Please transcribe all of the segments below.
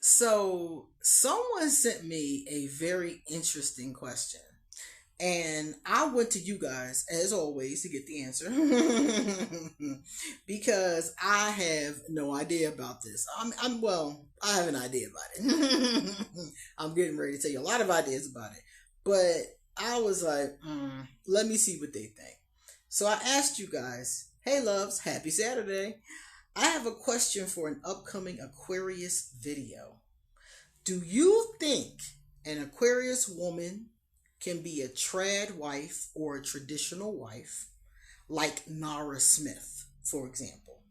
So, someone sent me a very interesting question, and I went to you guys, as always, to get the answer because I have no idea about this. I have an idea about it. I'm getting ready to tell you a lot of ideas about it, but I was like, let me see what they think. So, I asked you guys, hey, loves, happy Saturday. I have a question for an upcoming Aquarius video. Do you think an Aquarius woman can be a trad wife or a traditional wife, like Nara Smith, for example?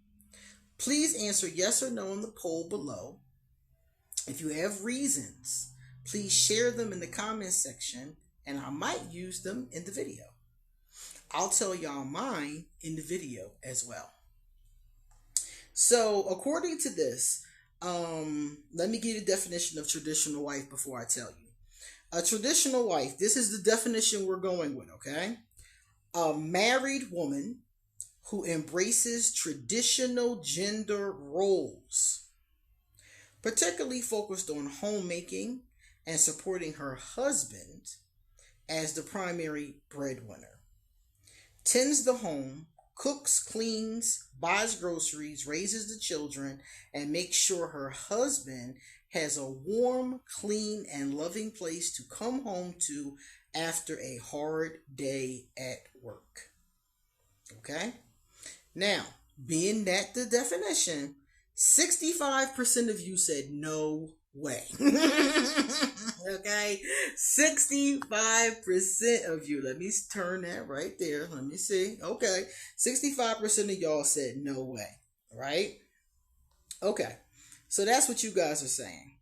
Please answer yes or no in the poll below. If you have reasons, please share them in the comments section, and I might use them in the video. I'll tell y'all mine in the video as well. So, according to this, let me give you the definition of traditional wife before I tell you. A traditional wife, this is the definition we're going with, okay? A married woman who embraces traditional gender roles, particularly focused on homemaking and supporting her husband as the primary breadwinner, tends the home, cooks, cleans, buys groceries, raises the children, and makes sure her husband has a warm, clean, and loving place to come home to after a hard day at work. Okay? Now, being that the definition, 65% of you said no way. Okay? 65% of you. Let me turn that right there. Let me see. Okay. 65% of y'all said no way. Right? Okay. So that's what you guys are saying.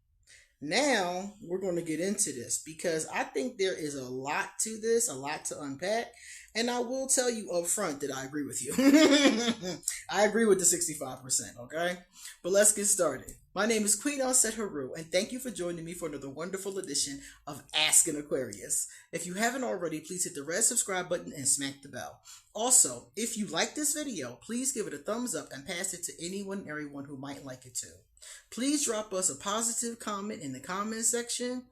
Now we're going to get into this because I think there is a lot to this, a lot to unpack. And I will tell you up front that I agree with you. I agree with the 65%, okay? But let's get started. My name is QueenAusetHeru, and thank you for joining me for another wonderful edition of Ask an Aquarius. If you haven't already, please hit the red subscribe button and smack the bell. Also, if you like this video, please give it a thumbs up and pass it to anyone and everyone who might like it too. Please drop us a positive comment in the comment section.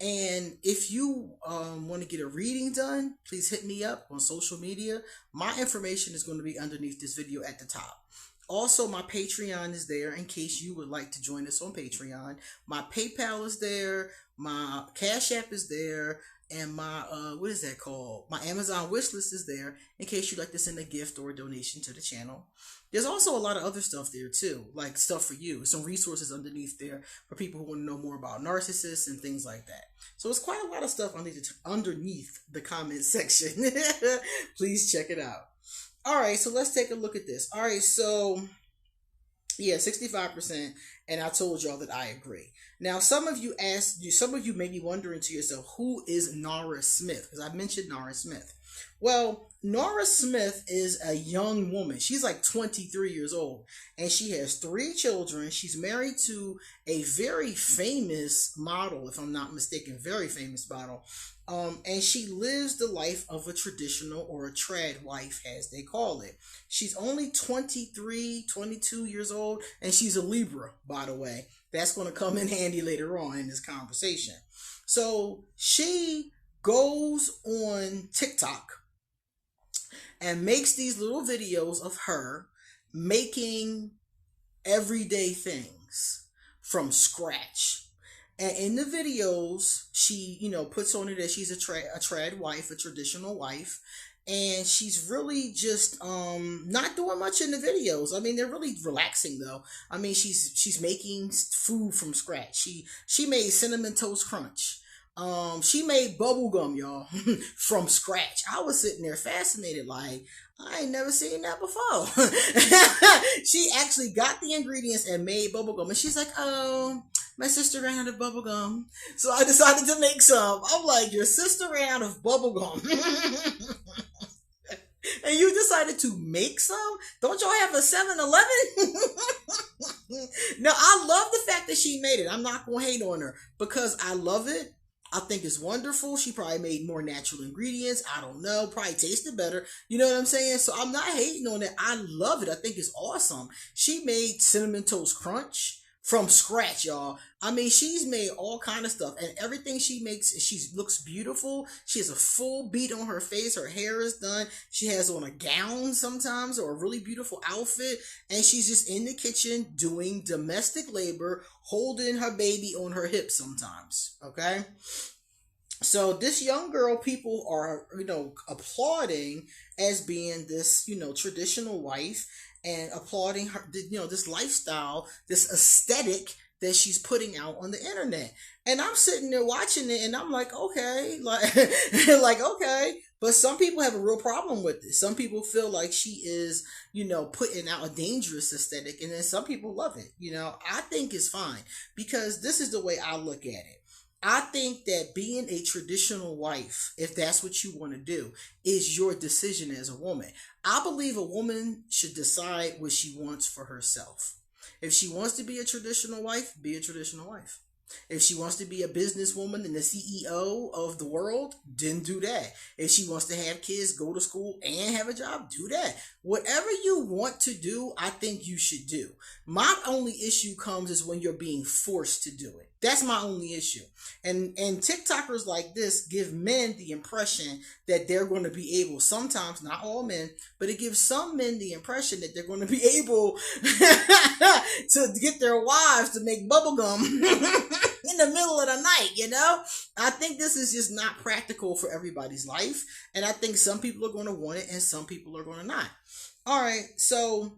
And if you want to get a reading done, please hit me up on social media. My information is going to be underneath this video at the top. Also, my Patreon is there in case you would like to join us on Patreon. My PayPal is there. My Cashapp is there. And my, what is that called? My Amazon wishlist is there in case you'd like to send a gift or a donation to the channel. There's also a lot of other stuff there too, like stuff for you. Some resources underneath there for people who want to know more about narcissists and things like that. So it's quite a lot of stuff underneath the comment section. Please check it out. All right, so let's take a look at this. All right, so yeah, 65%, and I told y'all that I agree. Now, some of you may be wondering to yourself, who is Nara Smith? Because I mentioned Nara Smith. Well, Nara Smith is a young woman. She's like 23 years old, and she has 3 children. She's married to a very famous model, if I'm not mistaken, very famous model. And she lives the life of a traditional or a trad wife, as they call it. She's only 23, 22 years old, and she's a Libra, by the way. That's going to come in handy later on in this conversation. So she goes on TikTok and makes these little videos of her making everyday things from scratch. And in the videos, she, puts on it that she's a trad wife, a traditional wife. And she's really just not doing much in the videos. I mean, they're really relaxing though. I mean, she's making food from scratch. She made cinnamon toast crunch. She made bubble gum, y'all, from scratch. I was sitting there fascinated, like, I ain't never seen that before. She actually got the ingredients and made bubble gum. And she's like, oh, my sister ran out of bubble gum, so I decided to make some. I'm like, your sister ran out of bubble gum. And you decided to make some? Don't y'all have a 7-Eleven? Now, I love the fact that she made it. I'm not going to hate on her because I love it. I think it's wonderful. She probably made more natural ingredients. I don't know. Probably tasted better. You know what I'm saying? So I'm not hating on it. I love it. I think it's awesome. She made cinnamon toast crunch from scratch, y'all. I mean, she's made all kind of stuff, and everything she makes, she looks beautiful. She has a full beat on her face. Her hair is done. She has on a gown sometimes, or a really beautiful outfit, and she's just in the kitchen doing domestic labor, holding her baby on her hips sometimes. Okay. So this young girl, people are, applauding as being this, traditional wife, and applauding her, this lifestyle, this aesthetic that she's putting out on the internet. And I'm sitting there watching it, and I'm like, okay, like okay. But some people have a real problem with this. Some people feel like she is, putting out a dangerous aesthetic, and then some people love it. I think it's fine, because this is the way I look at it. I think that being a traditional wife, if that's what you want to do, is your decision as a woman. I believe a woman should decide what she wants for herself. If she wants to be a traditional wife, be a traditional wife. If she wants to be a businesswoman and the CEO of the world, then do that. If she wants to have kids, go to school, and have a job, do that. Whatever you want to do, I think you should do. My only issue comes is when you're being forced to do it. That's my only issue. And TikTokers like this give men the impression that they're going to be able, sometimes, not all men, but it gives some men the impression that they're going to be able to get their wives to make bubblegum in the middle of the night, I think this is just not practical for everybody's life. And I think some people are going to want it and some people are going to not. All right, so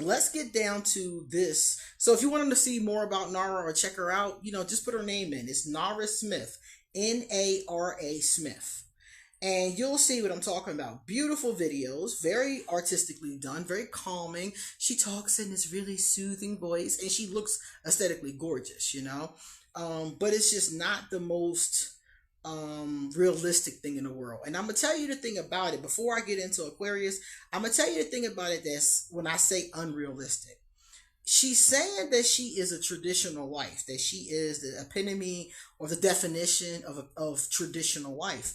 let's get down to this. So if you want to see more about Nara or check her out, just put her name in. It's Nara Smith, Nara Smith. And you'll see what I'm talking about. Beautiful videos, very artistically done, very calming. She talks in this really soothing voice, and she looks aesthetically gorgeous, but it's just not the most realistic thing in the world. And I'm gonna tell you the thing about it before I get into Aquarius. I'm gonna tell you the thing about it that's when I say unrealistic. She's saying that she is a traditional wife, that she is the epitome or the definition of traditional wife.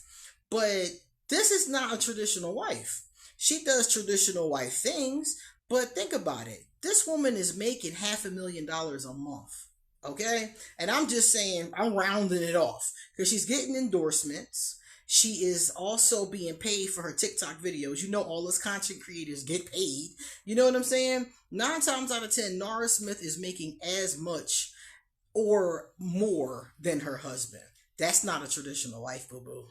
But this is not a traditional wife. She does traditional wife things, but think about it. This woman is making $500,000 a month. Okay? And I'm just saying, I'm rounding it off because she's getting endorsements. She is also being paid for her TikTok videos. All those content creators get paid. You know what I'm saying? 9 times out of 10, Nara Smith is making as much or more than her husband. That's not a traditional wife, boo-boo.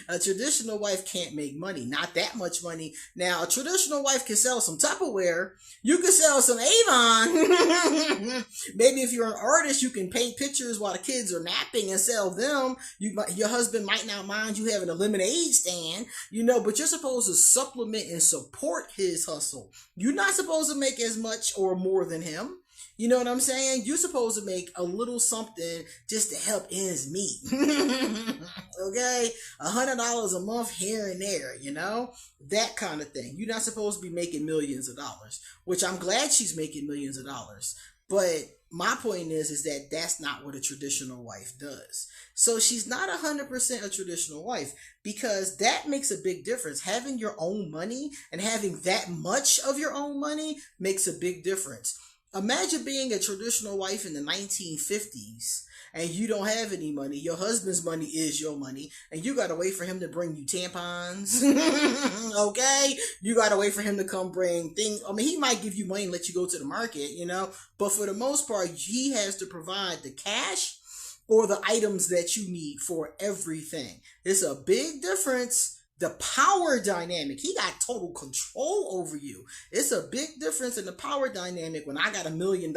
A traditional wife can't make money. Not that much money. Now, a traditional wife can sell some Tupperware. You can sell some Avon. Maybe if you're an artist, you can paint pictures while the kids are napping and sell them. Your husband might not mind you having a lemonade stand, but you're supposed to supplement and support his hustle. You're not supposed to make as much or more than him. You know what I'm saying? You're supposed to make a little something just to help ends meet. Okay? $100 a month here and there, that kind of thing. You're not supposed to be making millions of dollars, which I'm glad she's making millions of dollars. But my point is that that's not what a traditional wife does. So she's not 100% a traditional wife, because that makes a big difference. Having your own money and having that much of your own money makes a big difference. Imagine being a traditional wife in the 1950s and you don't have any money. Your husband's money is your money, and you got to wait for him to bring you tampons. Okay? You got to wait for him to come bring things. I mean, he might give you money and let you go to the market, but for the most part, he has to provide the cash or the items that you need for everything. It's a big difference. The power dynamic, he got total control over you. It's a big difference in the power dynamic when I got $1 million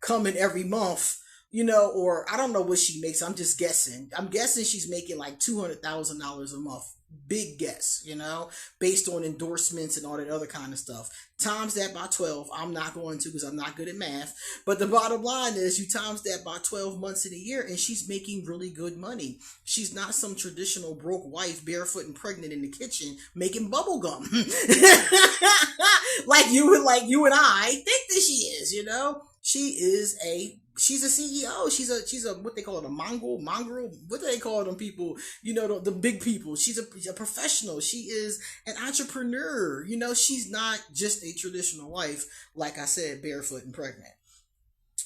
coming every month, or I don't know what she makes. I'm just guessing. I'm guessing she's making like $200,000 a month. Big guess, based on endorsements and all that other kind of stuff. Times that by 12. I'm not going to, because I'm not good at math. But the bottom line is you times that by 12 months in a year, and she's making really good money. She's not some traditional broke wife, barefoot and pregnant in the kitchen making bubble gum. like you and I think that she is, she's a CEO. She's a what they call it, a mongrel. What do they call them people? The big people. She's a professional. She is an entrepreneur. She's not just a traditional wife, like I said, barefoot and pregnant.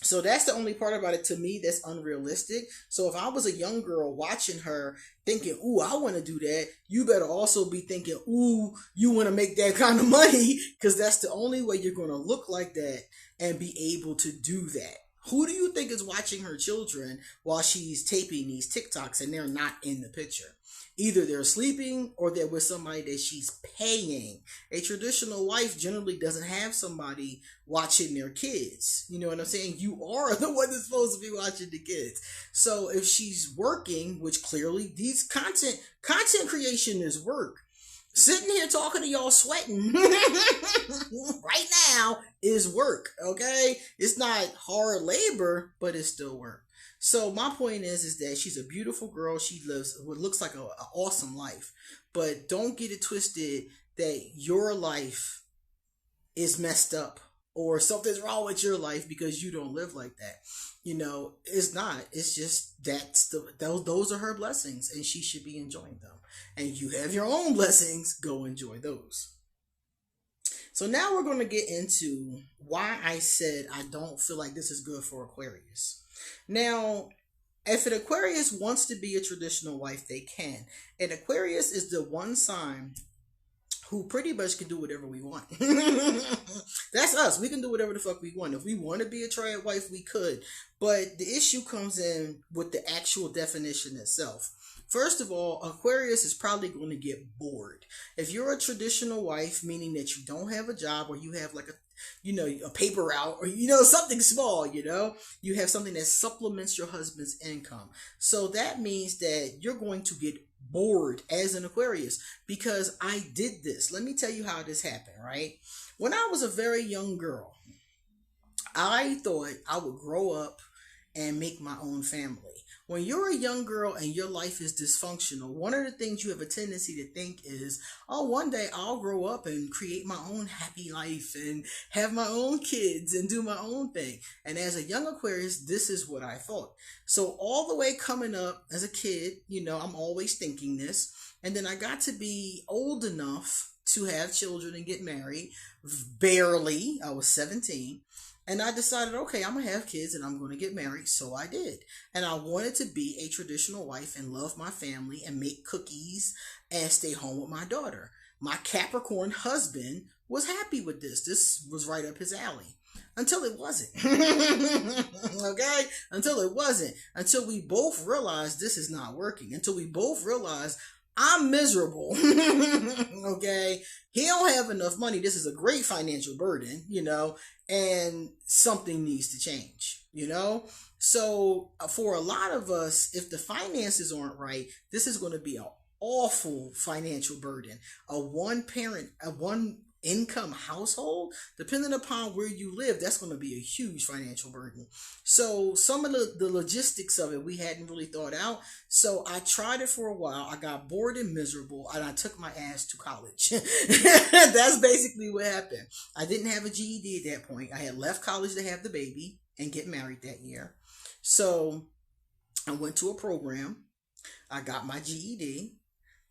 So that's the only part about it to me that's unrealistic. So if I was a young girl watching her thinking, ooh, I want to do that, you better also be thinking, ooh, you want to make that kind of money, because that's the only way you're going to look like that and be able to do that. Who do you think is watching her children while she's taping these TikToks and they're not in the picture? Either they're sleeping or they're with somebody that she's paying. A traditional wife generally doesn't have somebody watching their kids. You know what I'm saying? You are the one that's supposed to be watching the kids. So if she's working, which clearly these content creation is work. Sitting here talking to y'all sweating right now is work, okay? It's not hard labor, but it's still work. So my point is that she's a beautiful girl. She lives what looks like an awesome life. But don't get it twisted that your life is messed up or something's wrong with your life because you don't live like that. It's not. It's just those are her blessings and she should be enjoying them. And you have your own blessings. Go enjoy those. So now we're going to get into why I said I don't feel like this is good for Aquarius. Now, if an Aquarius wants to be a traditional wife, they can. And Aquarius is the one sign who pretty much can do whatever we want. That's us. We can do whatever the fuck we want. If we want to be a triad wife, we could. But the issue comes in with the actual definition itself. First of all, Aquarius is probably going to get bored. If you're a traditional wife, meaning that you don't have a job or you have like a paper route or, something small, you have something that supplements your husband's income. So that means that you're going to get bored as an Aquarius because I did this. Let me tell you how this happened, right? When I was a very young girl, I thought I would grow up and make my own family. When you're a young girl and your life is dysfunctional, one of the things you have a tendency to think is, oh, one day I'll grow up and create my own happy life and have my own kids and do my own thing. And as a young Aquarius, this is what I thought. So all the way coming up as a kid, I'm always thinking this. And then I got to be old enough to have children and get married. Barely. I was 17. And I decided, okay, I'm going to have kids and I'm going to get married. So I did. And I wanted to be a traditional wife and love my family and make cookies and stay home with my daughter. My Capricorn husband was happy with this. This was right up his alley. Until it wasn't. Okay? Until it wasn't. Until we both realized this is not working. Until we both realized I'm miserable. Okay? He don't have enough money. This is a great financial burden, and something needs to change, So for a lot of us, if the finances aren't right, this is going to be an awful financial burden. A one income household, depending upon where you live, that's going to be a huge financial burden. So some of the logistics of it we hadn't really thought out. So I tried it for a while. I got bored and miserable and I took my ass to college. That's basically what happened. I didn't have a GED at that point. I had left college to have the baby and get married that year. So I went to a program. I got my GED.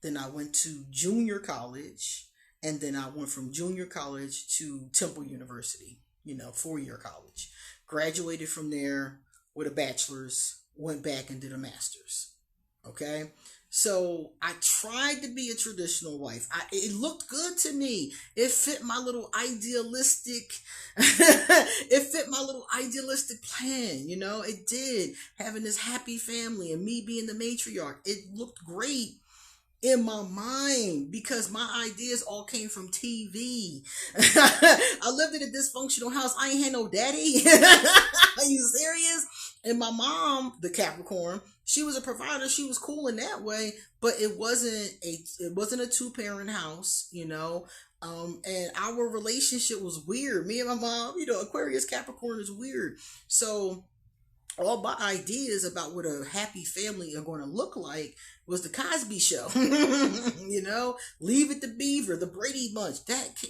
Then I went to junior college. And then I went from junior college to Temple University, 4-year college. Graduated from there with a bachelor's, went back and did a master's. Okay? So I tried to be a traditional wife. It looked good to me. It fit my little idealistic, plan, it did. Having this happy family and me being the matriarch. It looked great in my mind because my ideas all came from TV. I lived in a dysfunctional house. I ain't had no daddy. Are you serious? And my mom, the Capricorn, she was a provider. She was cool in that way, but it wasn't a 2-parent house, and our relationship was weird. Me and my mom, Aquarius Capricorn is weird. So all my ideas about what a happy family are going to look like was the Cosby Show. Leave It to Beaver, the Brady Bunch.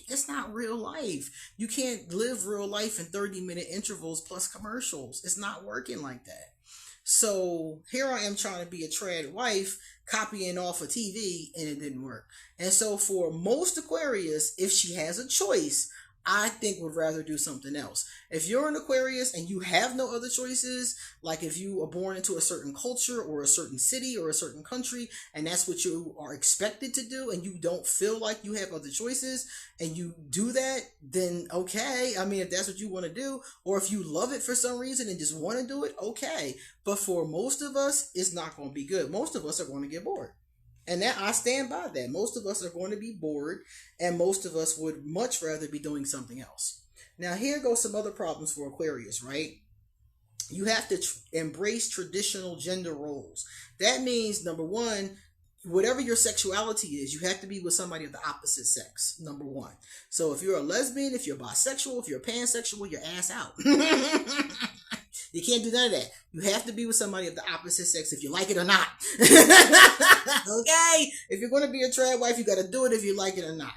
It's not real life. You can't live real life in 30-minute intervals plus commercials. It's not working like that. So here I am trying to be a trad wife, copying off of TV, and it didn't work. And so for most Aquarius, if she has a choice, I think would rather do something else. If you're an Aquarius and you have no other choices, like if you are born into a certain culture or a certain city or a certain country, and that's what you are expected to do, and you don't feel like you have other choices, and you do that, then okay. I mean, if that's what you want to do, or if you love it for some reason and just want to do it, okay. But for most of us, it's not going to be good. Most of us are going to get bored. And that I stand by that. Most of us are going to be bored, and most of us would much rather be doing something else. Now, here goes some other problems for Aquarius, right? You have to embrace traditional gender roles. That means, number one, whatever your sexuality is, you have to be with somebody of the opposite sex, number one. So if you're a lesbian, if you're bisexual, if you're pansexual, your ass out. You can't do none of that. You have to be with somebody of the opposite sex if you like it or not. Okay? If you're going to be a trad wife, you got to do it if you like it or not.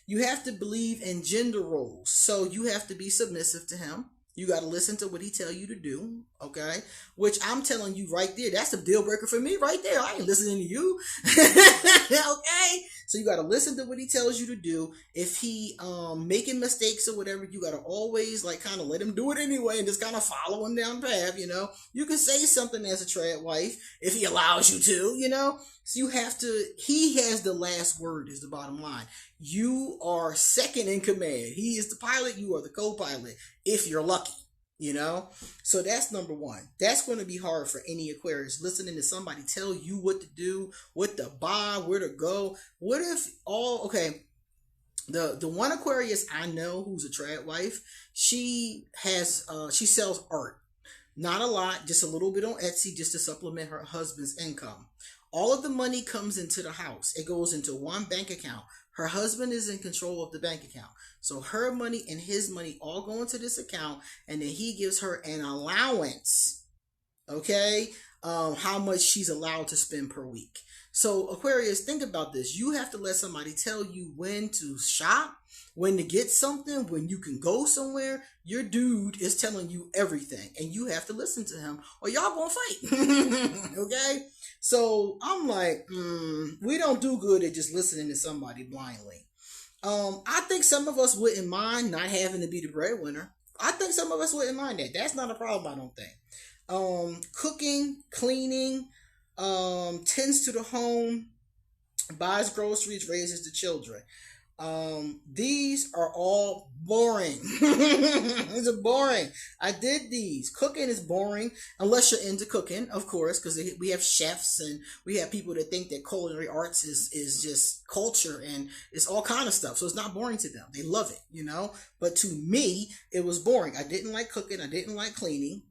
You have to believe in gender roles. So you have to be submissive to him. You got to listen to what he tell you to do, okay? Which I'm telling you right there, that's a deal breaker for me right there. I ain't listening to you, okay? So you got to listen to what he tells you to do. If he making mistakes or whatever, you got to always like kind of let him do it anyway and just kind of follow him down the path, You can say something as a trad wife if he allows you to, So you have to, he has the last word is the bottom line. You are second in command. He is the pilot. You are the co-pilot if you're lucky, So that's number one. That's going to be hard for any Aquarius, listening to somebody tell you what to do, what to buy, where to go. What if the one Aquarius I know who's a trad wife, she sells art. Not a lot, just a little bit on Etsy just to supplement her husband's income. All of the money comes into the house. It goes into one bank account. Her husband is in control of the bank account. So her money and his money all go into this account, and then he gives her an allowance, okay, how much she's allowed to spend per week. So Aquarius, think about this. You have to let somebody tell you when to shop, when to get something, when you can go somewhere. Your dude is telling you everything, and you have to listen to him, or y'all gonna fight. Okay? So I'm like, we don't do good at just listening to somebody blindly. I think some of us wouldn't mind not having to be the breadwinner. I think some of us wouldn't mind that. That's not a problem, I don't think. Cooking, cleaning, tends to the home, buys groceries, raises the children. These are all boring. These are boring. I did these. Cooking is boring unless you're into cooking, of course, because we have chefs and we have people that think that culinary arts is just culture and it's all kind of stuff. So it's not boring to them. They love it, But to me, it was boring. I didn't like cooking. I didn't like cleaning.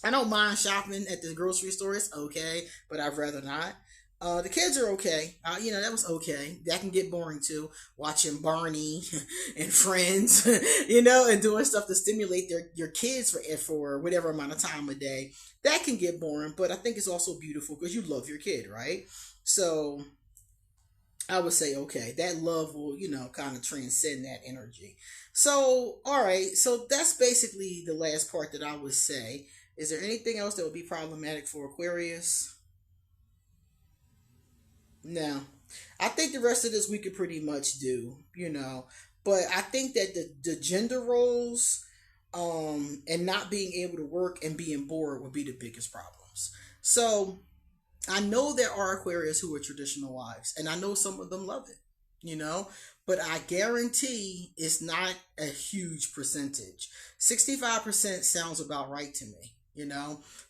I don't mind shopping at the grocery store. It's okay, but I'd rather not. The kids are okay. That was okay. That can get boring too. Watching Barney and Friends, and doing stuff to stimulate your kids for whatever amount of time a day. That can get boring, but I think it's also beautiful because you love your kid, right? So I would say, okay, that love will, kind of transcend that energy. So, all right. So that's basically the last part that I would say. Is there anything else that would be problematic for Aquarius? No. I think the rest of this we could pretty much do, But I think that the gender roles and not being able to work and being bored would be the biggest problems. So I know there are Aquarius who are traditional wives, and I know some of them love it, But I guarantee it's not a huge percentage. 65% sounds about right to me.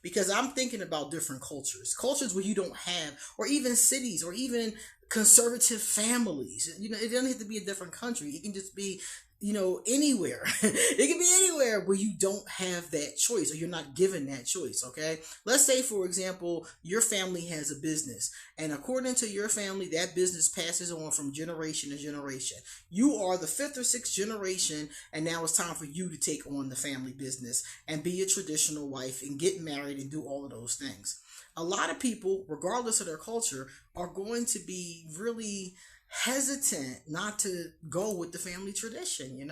Because I'm thinking about different cultures where you don't have, or even cities, or even conservative families. It doesn't have to be a different country. It can just be, anywhere. It can be anywhere where you don't have that choice or you're not given that choice, okay? Let's say, for example, your family has a business, and according to your family, that business passes on from generation to generation. You are the 5th or 6th generation, and now it's time for you to take on the family business and be a traditional wife and get married and do all of those things. A lot of people, regardless of their culture, are going to be really hesitant not to go with the family tradition,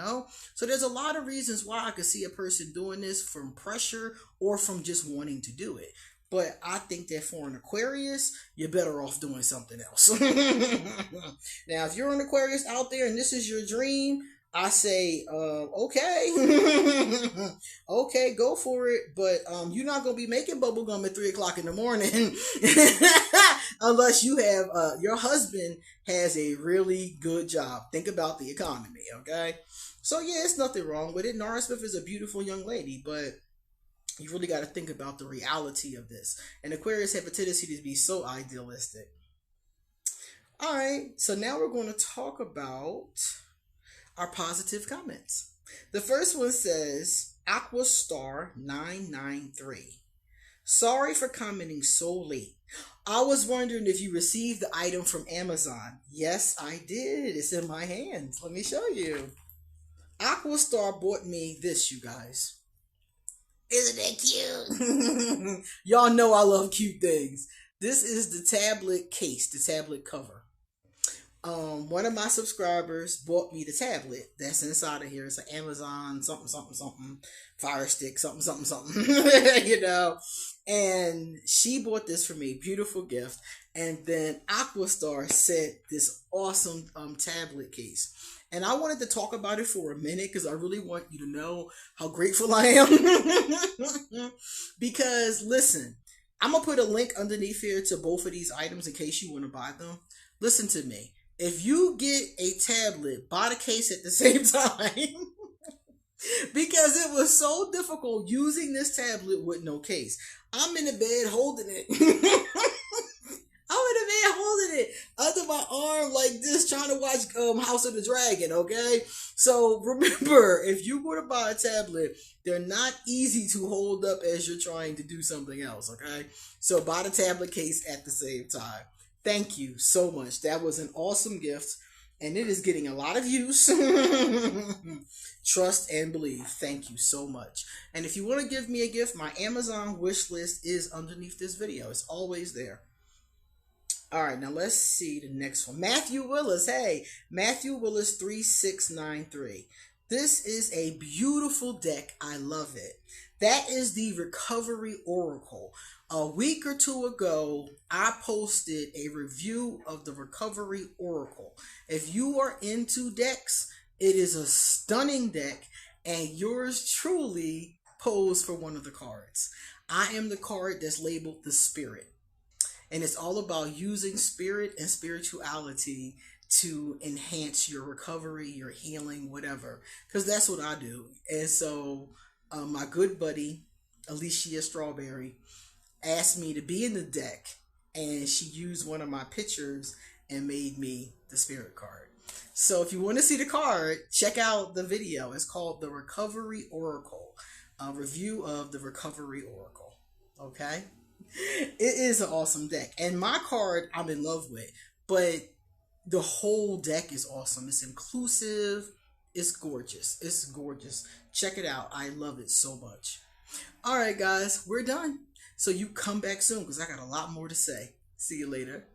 So there's a lot of reasons why I could see a person doing this from pressure or from just wanting to do it. But I think that for an Aquarius, you're better off doing something else. Now, if you're an Aquarius out there and this is your dream, I say, okay. Okay, go for it. But you're not going to be making bubblegum at 3 o'clock in the morning unless you have, your husband has a really good job. Think about the economy, okay? So, yeah, it's nothing wrong with it. Nara Smith is a beautiful young lady, but you really got to think about the reality of this. And Aquarius have a tendency to be so idealistic. All right, so now we're going to talk about our positive comments. The first one says, Aquastar993. Sorry for commenting so late. I was wondering if you received the item from Amazon. Yes, I did. It's in my hands. Let me show you. Aquastar bought me this, you guys. Isn't it cute? Y'all know I love cute things. This is the tablet case, the tablet cover. One of my subscribers bought me the tablet that's inside of here. It's an Amazon something Fire Stick something and she bought this for me, beautiful gift. And then Aquastar sent this awesome tablet case, and I wanted to talk about it for a minute because I really want you to know how grateful I am. Because listen, I'm gonna put a link underneath here to both of these items in case you want to buy them. Listen to me. If you get a tablet, buy the case at the same time. Because it was so difficult using this tablet with no case. I'm in the bed holding it. Under my arm like this, trying to watch House of the Dragon, okay? So remember, if you were to buy a tablet, they're not easy to hold up as you're trying to do something else, okay? So buy the tablet case at the same time. Thank you so much. That was an awesome gift, and it is getting a lot of use. Trust and believe. Thank you so much. And if you want to give me a gift, my Amazon wish list is underneath this video. It's always there. All right, now let's see the next one. Matthew Willis. Hey, Matthew Willis 3693. This is a beautiful deck. I love it. That is the Recovery Oracle. A week or two ago, I posted a review of the Recovery Oracle. If you are into decks, it is a stunning deck, and yours truly posed for one of the cards. I am the card that's labeled the Spirit. And it's all about using spirit and spirituality to enhance your recovery, your healing, whatever. Because that's what I do. And so my good buddy, Alicia Strawberry, asked me to be in the deck. And she used one of my pictures and made me the Spirit card. So if you want to see the card, check out the video. It's called The Recovery Oracle. A review of the Recovery Oracle. Okay? It is an awesome deck. And my card I'm in love with. But the whole deck is awesome. It's inclusive. It's gorgeous. It's gorgeous. Check it out. I love it so much. Alright guys, we're done. So you come back soon because I got a lot more to say. See you later.